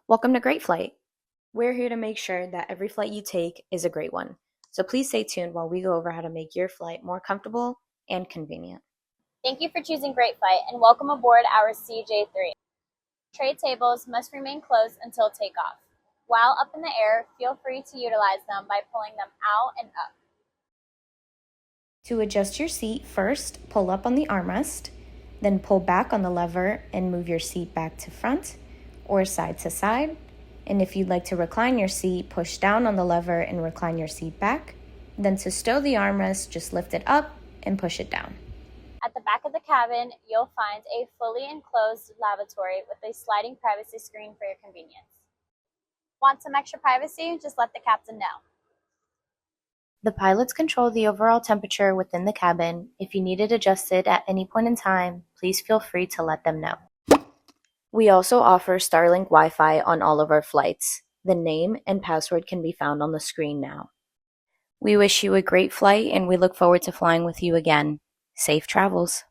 Welcome to Great Flight. We're here to make sure that every flight you take is a great one. So please stay tuned while we go over how to make your flight more comfortable and convenient. Thank you for choosing Great Flight and welcome aboard our CJ3. Tray tables must remain closed until takeoff. While up in the air, feel free to utilize them by pulling them out and up. To adjust your seat, first pull up on the armrest, then pull back on the lever and move your seat back to front or side to side. And if you'd like to recline your seat, push down on the lever and recline your seat back. Then to stow the armrest, just lift it up and push it down. At the back of the cabin, you'll find a fully enclosed lavatory with a sliding privacy screen for your convenience. Want some extra privacy? Just let the captain know. The pilots control the overall temperature within the cabin. If you need it adjusted at any point in time, please feel free to let them know. We also offer Starlink Wi-Fi on all of our flights. The name and password can be found on the screen now. We wish you a great flight and we look forward to flying with you again. Safe travels.